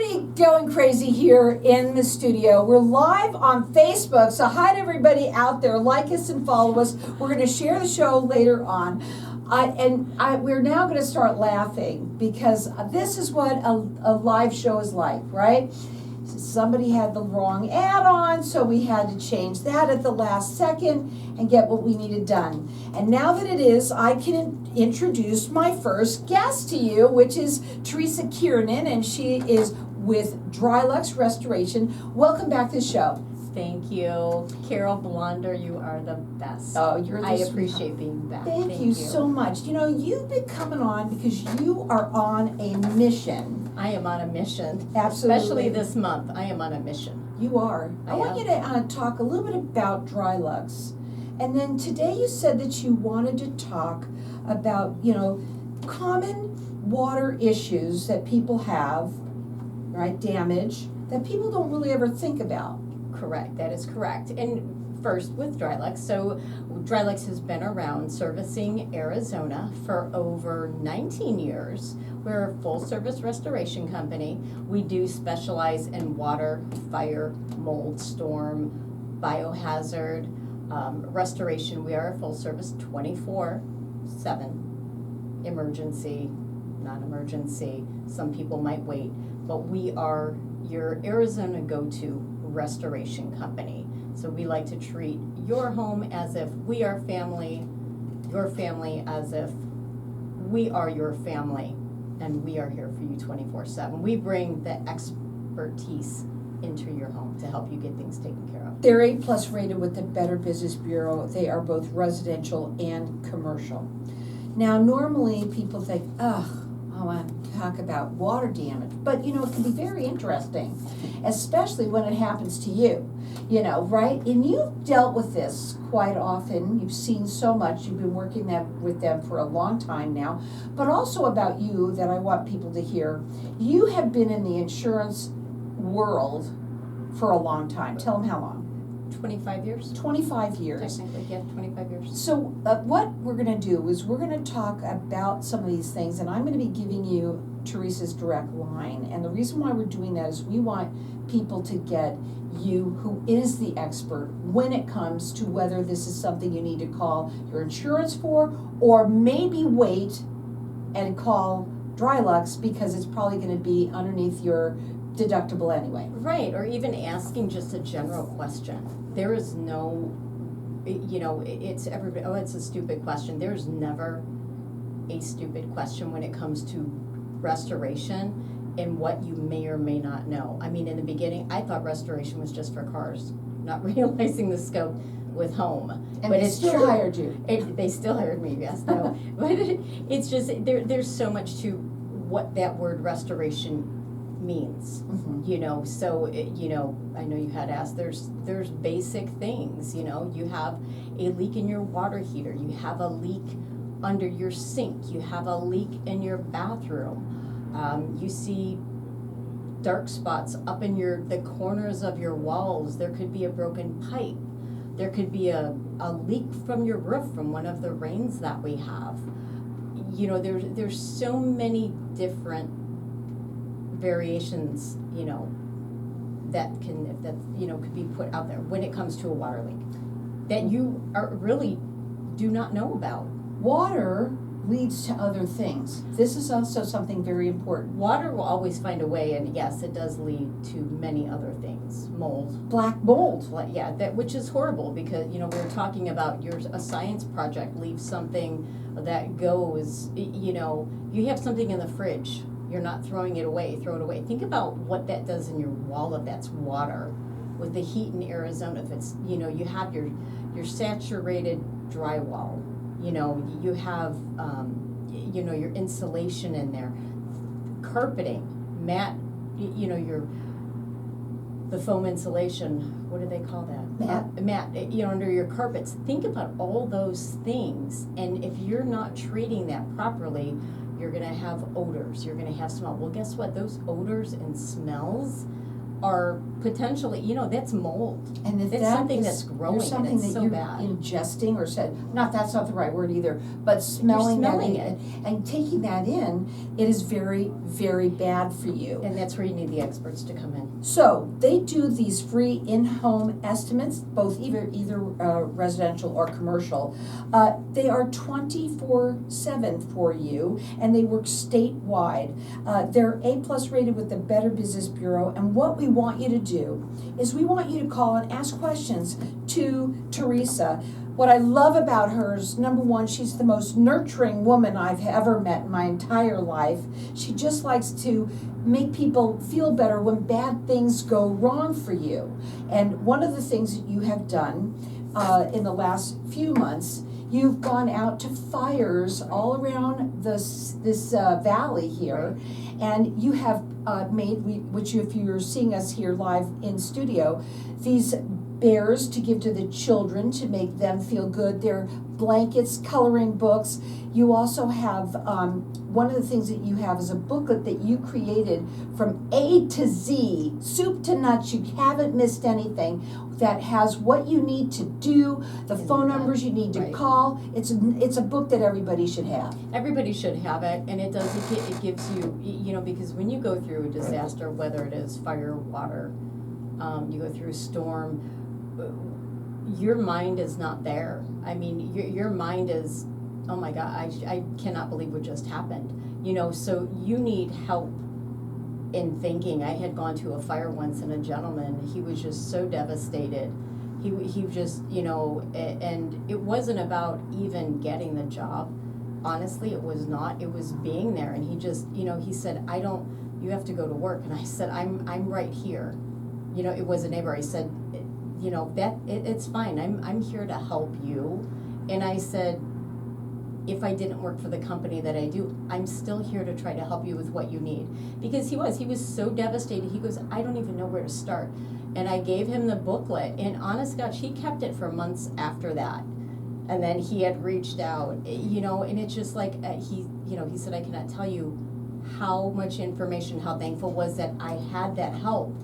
already going crazy here in the studio. We're live on Facebook, so hi to everybody out there. Like us and follow us. We're going to share the show later on. We're now going to start laughing because this is what a live show is like, right? Somebody had the wrong ad on, so we had to change that at the last second and get what we needed done. And now that it is, I can introduce my first guest to you, which is Theresa Kiernan, and she is with DRYLUX Restoration. Welcome back to the show. Thank you. Carol Blonder, you are the best. Oh, you're the I appreciate being back. Thank you so much. You know, you've been coming on because you are on a mission. I am on a mission. Absolutely. Especially this month. I am on a mission. You are. I want you to talk a little bit about DRYLUX. And then today you said that you wanted to talk about, common water issues that people have, right, damage, that people don't really ever think about. Correct. That is correct. And first with DRYLUX. So DRYLUX has been around servicing Arizona for over 19 years. We're a full service restoration company. We do specialize in water, fire, mold, storm, biohazard, restoration. We are a full service 24/7, emergency, non-emergency. Some people might wait, but we are your Arizona go-to restoration company. So we like to treat your home as if we are family, your family as if we are your family, and we are here for you 24/7. We bring the expertise into your home to help you get things taken care of. They're A+ rated with the Better Business Bureau. They are both residential and commercial. Now, normally people think, I want to talk about water damage, but it can be very interesting, especially when it happens to you, right? And you've dealt with this quite often. You've seen so much. You've been working with them for a long time now. But also about you that I want people to hear. You have been in the insurance world for a long time. Tell them how long. 25 years? 25 years. Technically, yeah, 25 years. So what we're going to do is we're going to talk about some of these things, and I'm going to be giving you Theresa's direct line. And the reason why we're doing that is we want people to get you, who is the expert, when it comes to whether this is something you need to call your insurance for, or maybe wait and call DRYLUX because it's probably going to be underneath your deductible anyway. Right, or even asking just a general question. There is no, it's everybody, it's a stupid question. There's never a stupid question when it comes to restoration and what you may or may not know. I mean, in the beginning, I thought restoration was just for cars, not realizing the scope with home. And but they it's still true. hired you. They still hired me, yes, no. But it's just, there's so much to what that word restoration means, so I know you had asked, there's basic things, you have a leak in your water heater, you have a leak under your sink, you have a leak in your bathroom, you see dark spots up in the corners of your walls, there could be a broken pipe, there could be a leak from your roof from one of the rains that we have. There's so many different variations, that could be put out there when it comes to a water leak that you really do not know about. Water leads to other things. This is also something very important. Water will always find a way, and yes, it does lead to many other things. Mold. Black mold. Which is horrible because, we were talking about a science project leaves something that goes, you have something in the fridge. You're not throwing it away, throw it away. Think about what that does in your wall if that's water. With the heat in Arizona, if it's, you have your saturated drywall, you have, your insulation in there, carpeting, mat, the foam insulation, what do they call that? Mat, under your carpets. Think about all those things, and if you're not treating that properly, you're going to have odors, you're going to have smell. Well, guess what? Those odors and smells are potentially, that's mold. And if It's that something is- that's growing, there's something and it's that so you're bad. ingesting or said, that's not the right word either, but smelling smelling that it. and taking that in, it is very, very bad for you. And that's where you need the experts to come in. So they do these free in-home estimates, both either residential or commercial. They are 24/7 for you, and they work statewide. They're A+ rated with the Better Business Bureau, and what we want you to do is we want you to call and ask questions to Theresa. What I love about her is, number one, she's the most nurturing woman I've ever met in my entire life. She just likes to make people feel better when bad things go wrong for you. And one of the things that you have done in the last few months, you've gone out to fires all around this valley here, and you have made, which if you're seeing us here live in studio, these bears to give to the children to make them feel good. They're blankets, coloring books. You also have, one of the things that you have is a booklet that you created from A to Z, soup to nuts. You haven't missed anything. That has what you need to do, the phone numbers you need to Right. call. It's a book that everybody should have. Everybody should have it, and it gives you, because when you go through a disaster, whether it is fire, water, you go through a storm, your mind is not there. I mean, your mind is, oh my God, I cannot believe what just happened. So you need help in thinking. I had gone to a fire once, and a gentleman, he was just so devastated. He just, and it wasn't about even getting the job. Honestly, it was not. It was being there, and he just, he said, you have to go to work. And I said, I'm right here. It was a neighbor. I said, it's fine. I'm here to help you. And I said, if I didn't work for the company that I do, I'm still here to try to help you with what you need. Because he was so devastated. He goes, I don't even know where to start. And I gave him the booklet, and honest gosh, he kept it for months after that. And then he had reached out, and it's just like, he said, I cannot tell you how much information, how thankful was that I had that help.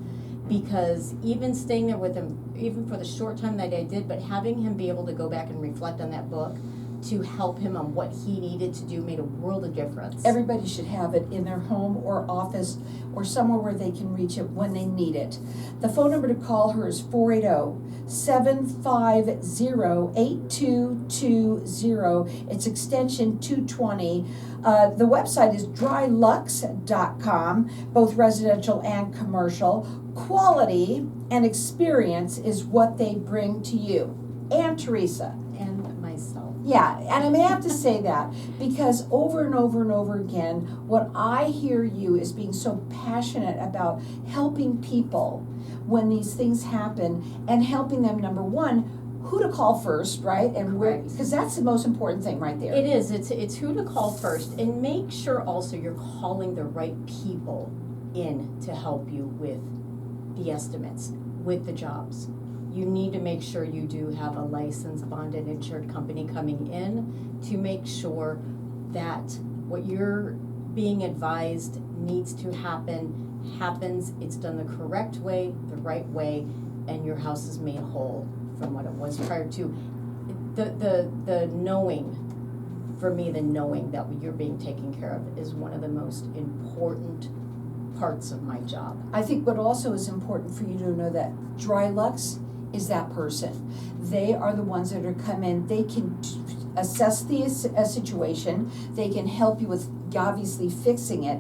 Because even staying there with him, even for the short time that I did, but having him be able to go back and reflect on that book to help him on what he needed to do made a world of difference. Everybody should have it in their home or office or somewhere where they can reach it when they need it. The phone number to call her is 480-750-8220. It's extension 220. The website is DRYLUX.com, both residential and commercial. Quality and experience is what they bring to you. And Theresa. And myself. Yeah, and I may have to say that because over and over and over again, what I hear you is being so passionate about helping people when these things happen and helping them, number one, who to call first, right? And where, because that's the most important thing right there. It is. It's who to call first, and make sure also you're calling the right people in to help you with the estimates, with the jobs. You need to make sure you do have a licensed, bonded, insured company coming in to make sure that what you're being advised needs to happen, happens, it's done the correct way, the right way, and your house is made whole from what it was prior to. The knowing, for me, the knowing that you're being taken care of is one of the most important parts of my job. I think what also is important for you to know that DRYLUX is that person. They are the ones that are come in. They can assess the situation. They can help you with obviously fixing it.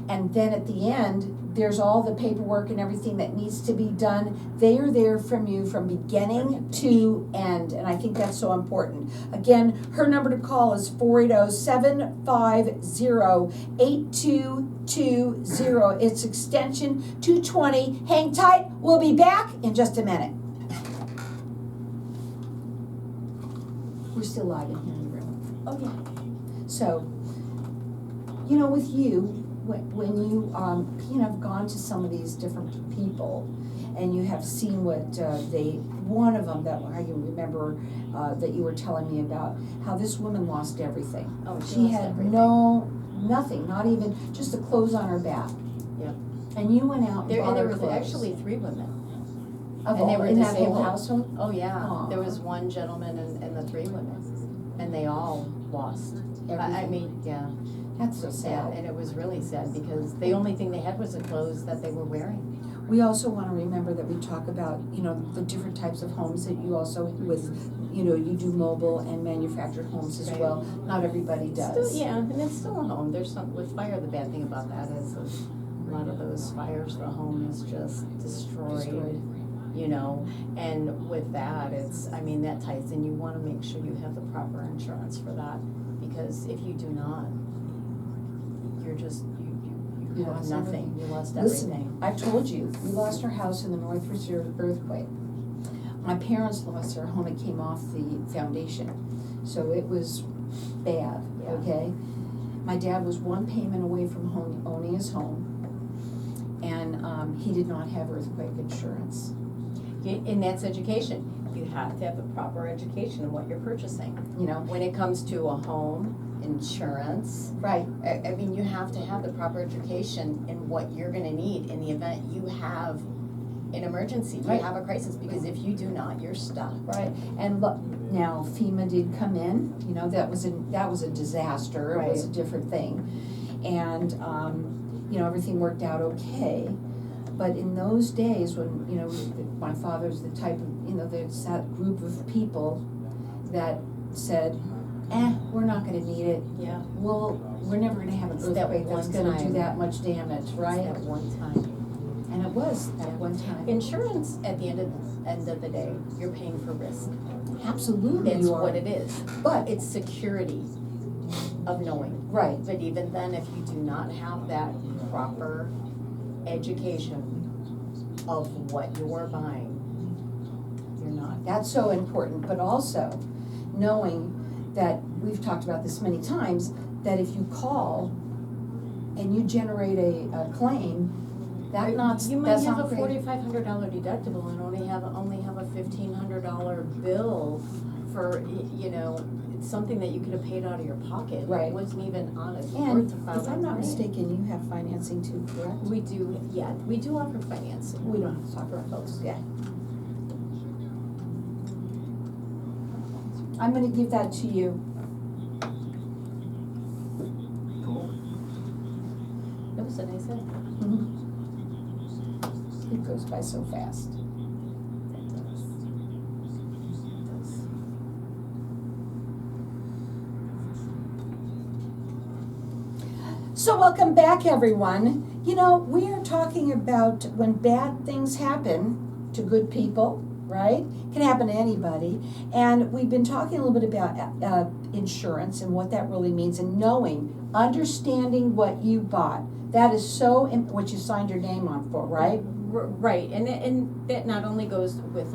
And then at the end, there's all the paperwork and everything that needs to be done. They are there from you from beginning to end. And I think that's so important. Again, her number to call is 480-750-8220. It's extension 220. Hang tight. We'll be back in just a minute. We're still live in here in the room. Oh, yeah. So, with you, when you have gone to some of these different people, and you have seen what one of them that I can remember that you were telling me about, how this woman lost everything. Oh, She lost had everything. nothing, not even just the clothes on her back. Yep. And you went out and There, bought and there her was clothes. actually 3 women. Of and they all, were in that whole disabled. household? Oh, yeah, Aw. there was 1 gentleman and the 3 women, and they all lost. I Everything. mean, yeah, That's so sad, sad. and it was really sad because the only thing they had was the clothes that they were wearing. We also want to remember that we talk about, you know, the different types of homes that you also with, you know, you do mobile and manufactured homes as Right. well. Not everybody does. Still, yeah, and it's still a home. There's some with fire. The bad thing about that is a lot of those fires, the home is just destroyed. You know, and with that, it's, I mean, that ties in. You want to make sure you have the proper insurance for that, because if you do not, you're just you have lost nothing. everything. You lost Listen, everything. I've told you, we lost our house in the North Reserve earthquake. My parents lost their home. It came off the foundation, so it was bad. Yeah. Okay, my dad was 1 payment away from owning his home, and he did not have earthquake insurance. And that's education. You have to have the proper education in what you're purchasing. You know, When it comes to a home, insurance, right? I mean, you have to have the proper education in what you're gonna need in the event you have an emergency, you Right. have a crisis, because if you do not, you're stuck. Right, and look, now FEMA did come in, you know, that was a disaster, it was a Right. different thing. And, you know, everything worked out okay. But in those days when, you know, my father's the type of, you know, there's that group of people that said, we're not gonna need it. Yeah. We're never gonna have an It's that earthquake that's one gonna do time. that much damage, right? It's that one time. And it was at Yeah. one time. Insurance, at the end of the day, you're paying for risk. Absolutely That's you are. what it is. But, It's security of knowing. right, But even then, if you do not have that proper education of what you're buying, you're not. that's so important, but also knowing that, we've talked about this many times, that if you call and you generate a claim, You might that's have not a great. $4,500 deductible and only have a $1,500 bill for, you know, it's something that you could have paid out of your pocket. Right. It wasn't even on its And worth to file if that I'm not claim. mistaken, you have financing too, correct? We do, yeah, we do offer financing. We don't have to talk about those, yeah. I'm gonna give that to you. That was a nice day. It goes by so fast. So welcome back, everyone. You know, we are talking about when bad things happen to good people, right? Can happen to anybody. And we've been talking a little bit about insurance and what that really means, and knowing, understanding what you bought. That is so, what you signed your name on for, right? Right, and that not only goes with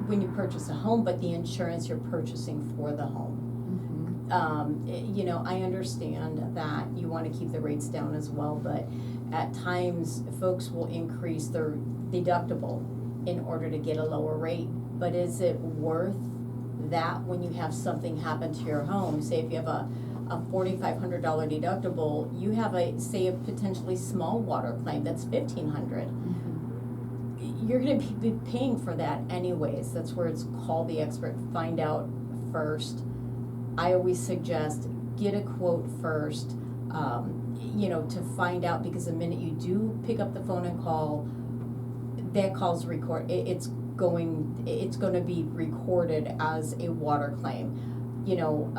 when you purchase a home, but the insurance you're purchasing for the home. You know, I understand that you want to keep the rates down as well, but at times folks will increase their deductible in order to get a lower rate. But is it worth that when you have something happen to your home? Say if you have a $4,500 deductible, you have a potentially small water claim that's $1,500. You're going to be paying for that anyways. That's where it's call the expert, find out first. I always suggest get a quote first, you know, to find out, because the minute you do pick up the phone and call, that call's it's going to be recorded as a water claim, you know,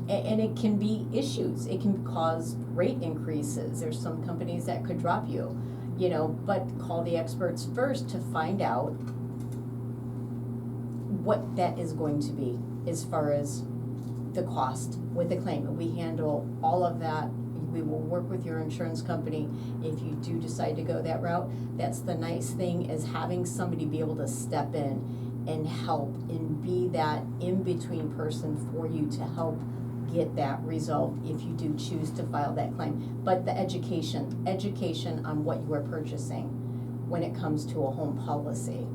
and it can be issues. It can cause rate increases. There's some companies that could drop you, you know, but call the experts first to find out what that is going to be as far as the cost with the claim. We handle all of that. We will work with your insurance company if you do decide to go that route. That's the nice thing, is having somebody be able to step in and help and be that in-between person for you to help get that resolved if you do choose to file that claim. But the education on what you are purchasing when it comes to a home policy.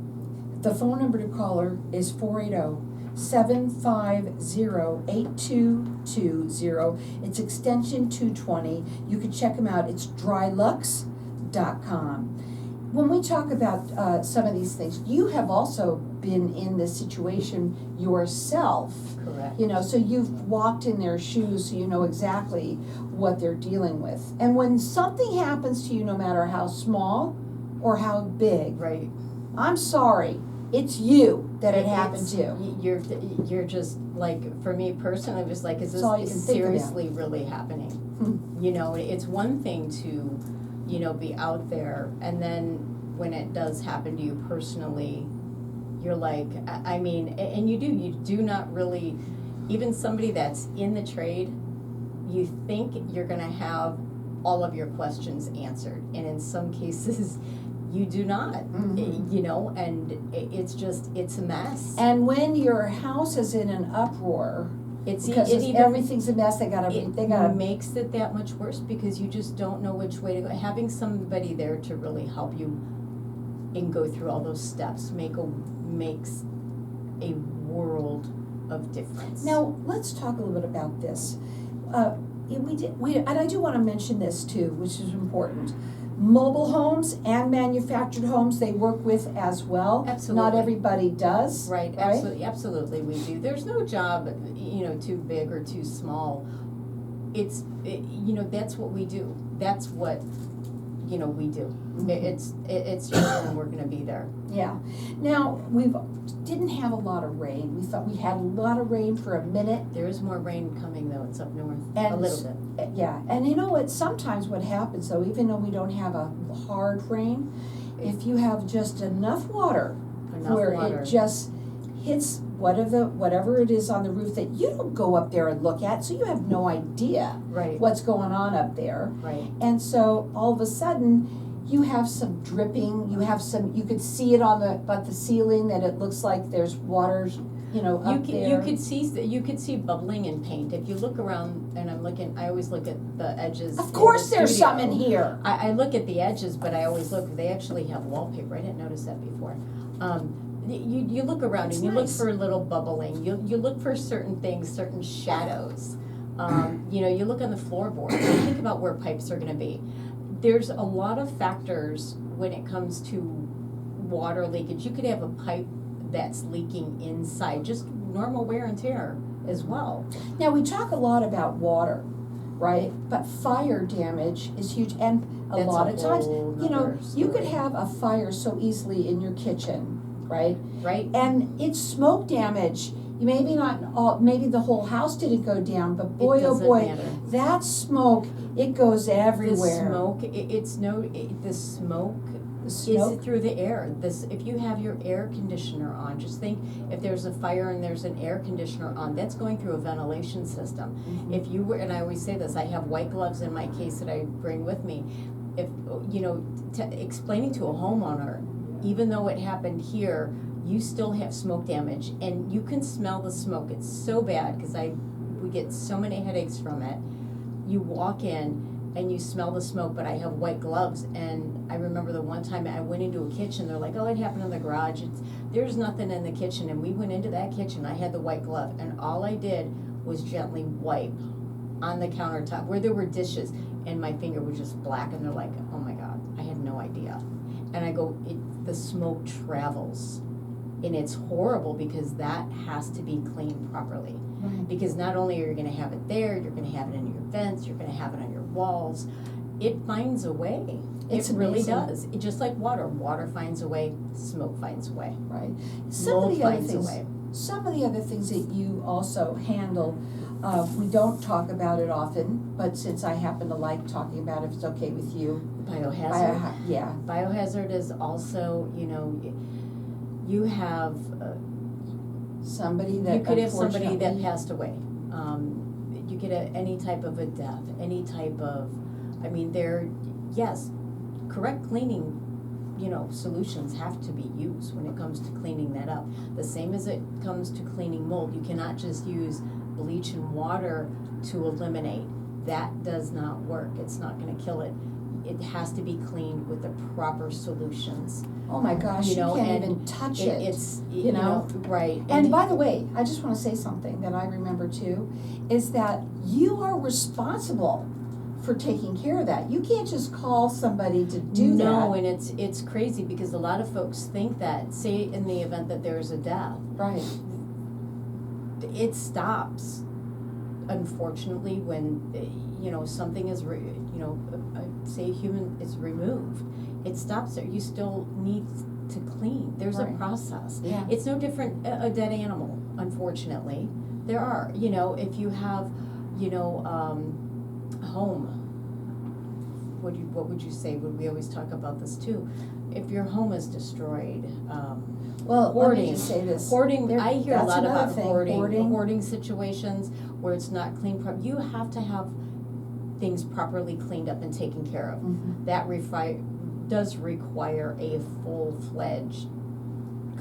The phone number to call her is 480-750-8220. It's extension 220. You can check them out. It's DRYLUX, DRYLUX.com. When we talk about some of these things, you have also been in this situation yourself. Correct. You know, so you've walked in their shoes, so you know exactly what they're dealing with. And when something happens to you, no matter how small or how big, Right. I'm sorry, it's you that it happened It's- to. You're just like, for me personally, it was like, is That's all you this can think about. seriously really happening? Hmm. You know, it's one thing to, you know, be out there, and then when it does happen to you personally, you're like, I mean, and you do not really, even somebody that's in the trade, you think you're gonna have all of your questions answered, and in some cases, you do not, Mhm. you know, and it's a mess. And when your house is in an uproar, because everything's a mess, they gotta. Makes it that much worse because you just don't know which way to go. Having somebody there to really help you and go through all those steps makes a world of difference. Now, let's talk a little bit about this. And I do want to mention this too, which is important. Mobile homes and manufactured homes, they work with as well. Absolutely. Not everybody does. Right, absolutely we do. There's no job, you know, too big or too small. You know, that's what we do. That's what, you know, we do. Mhm. It's just when we're gonna be there. Yeah. Now, didn't have a lot of rain. We thought we had a lot of rain for a minute. There is more rain coming though, it's up north, And a little bit. Yeah, and you know what, sometimes what happens though, even though we don't have a hard rain, if you have just enough water where it just hits whatever it is on the roof that you don't go up there and look at, so you have no idea Right, what's going on up there. right. And so all of a sudden, you have some dripping, you could see it on the ceiling that it looks like there's water, you know, up there. You could see bubbling in paint. If you look around, and I always look at the edges. Of course in the there's studio. some in here. I look at the edges, but I always look, they actually have wallpaper, I didn't notice that before. You look around It's and you look nice. for a little bubbling, you look for certain things, certain shadows. You know, you look on the floorboard, you think about where pipes are gonna be. There's a lot of factors when it comes to water leakage. You could have a pipe that's leaking inside, just normal wear and tear as well. Now, we talk a lot about water, right? But fire damage is huge, and a lot of times, you know, you could have a fire so easily in your kitchen, right? Right? And it's smoke damage. Maybe the whole house didn't go down, but boy, It oh doesn't boy, matter. that smoke, it goes everywhere. The smoke The is smoke, through the air. If you have your air conditioner on, just think if there's a fire and there's an air conditioner on, that's going through a ventilation system. Mhm. If you were, and I always say this, I have white gloves in my case that I bring with me. If, you know, explaining to a homeowner, even though it happened here, you still have smoke damage, and you can smell the smoke. It's so bad because we get so many headaches from it. You walk in and you smell the smoke, but I have white gloves, and I remember the one time I went into a kitchen, they're like, oh, it happened in the garage. There's nothing in the kitchen, and we went into that kitchen, I had the white glove, and all I did was gently wipe on the countertop where there were dishes, and my finger was just black, and they're like, oh my God, I had no idea. And I go, the smoke travels. And it's horrible because that has to be cleaned properly. Right. Because not only are you gonna have it there, you're gonna have it in your vents, you're gonna have it on your walls. It finds a way. It's It really amazing. does. It, just like water finds a way, smoke finds a way. Right. Mold finds a way. Some of the other things that you also handle, we don't talk about it often, but since I happen to like talking about it, if it's okay with you. Biohazard. Yeah. Biohazard is also, you know, you have, Somebody that you could have somebody that unfortunately- passed away. You could have any type of a death, any type of, I mean, yes, correct cleaning, you know, solutions have to be used when it comes to cleaning that up. The same as it comes to cleaning mold. You cannot just use bleach and water to eliminate. That does not work. It's not gonna kill it. It has to be cleaned with the proper solutions. Oh my gosh, You you know, can't and even touch it. It's, you know? right. And by the way, I just want to say something that I remember too, is that you are responsible for taking care of that. You can't just call somebody to do that. No, and it's crazy because a lot of folks think that, say in the event that there's a death, Right. it stops. Unfortunately, when something is say a human is removed, it stops there. You still need to clean. There's Right. a process. Yeah. It's no different a dead animal. Unfortunately, there are. If you have a home. What would you say? We always talk about this too. If your home is destroyed, Well, hoarding. let me just say this. Hoarding. I hear a That's lot another about thing, hoarding situations where it's not clean. You have to have things properly cleaned up and taken care of. Mhm. That does require a full-fledged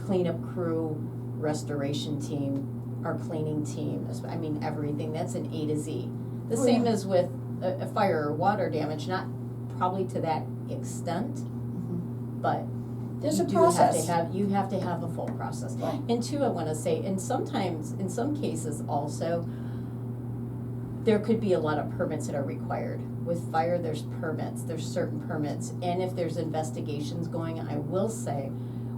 cleanup crew, restoration team, our cleaning team. I mean, everything. That's an A to Z. The Oh, same yeah. as with a fire or water damage, not probably to that extent, Mhm. but There's you a do process. you have to have a full process. Right. And two, I want to say, and sometimes, in some cases also, there could be a lot of permits that are required. With fire, there's permits, there's certain permits, and if there's investigations going on, I will say,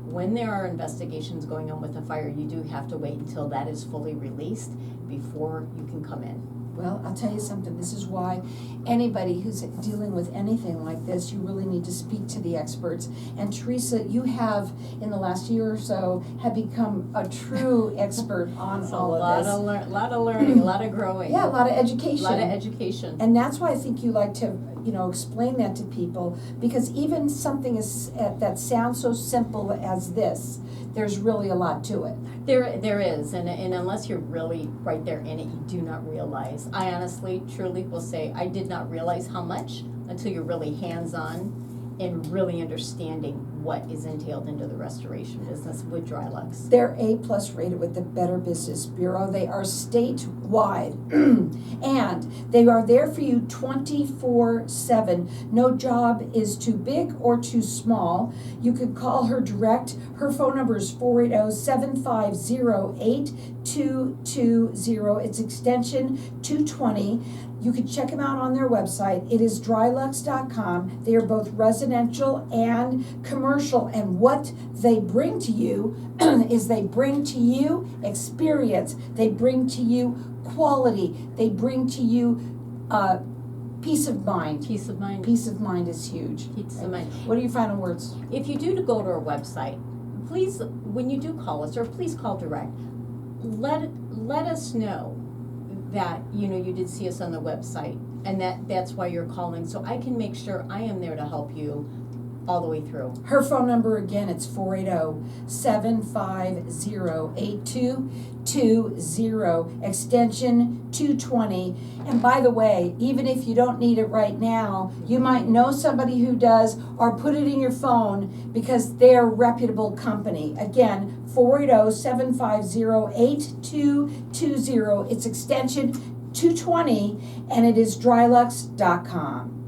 when there are investigations going on with a fire, you do have to wait until that is fully released before you can come in. Well, I'll tell you something, this is why anybody who's dealing with anything like this, you really need to speak to the experts. And Theresa, you have, in the last year or so, have become a true expert on It's all a of lot this. of lot of learning, a lot of growing. Yeah, a lot of A education. lot of education. And that's why I think you like to, explain that to people, because even something that sounds so simple as this, there's really a lot to it. There is, and unless you're really right there in it, you do not realize. I honestly, truly will say, I did not realize how much until you're really hands-on and really understanding what is entailed into the restoration business with DRYLUX. They're A+ rated with the Better Business Bureau. They are statewide, and they are there for you 24/7. No job is too big or too small. You could call her direct. Her phone number is 480-750-8220. It's extension 220. You can check them out on their website. It is DRYLUX.com. They are both residential and commercial, and what they bring to you is they bring to you experience. They bring to you quality. They bring to you peace of mind. Peace of mind. Peace of mind is huge. Peace of mind. What are your final words? If you do go to our website, please, when you do call us, or please call direct, let us know that you did see us on the website, and that's why you're calling, so I can make sure I am there to help you all the way through. Her phone number again, it's 480-750-8220, extension 220. And by the way, even if you don't need it right now, you might know somebody who does, or put it in your phone because they're a reputable company. Again, 480-750-8220. It's extension 220, and it is DRYLUX.com.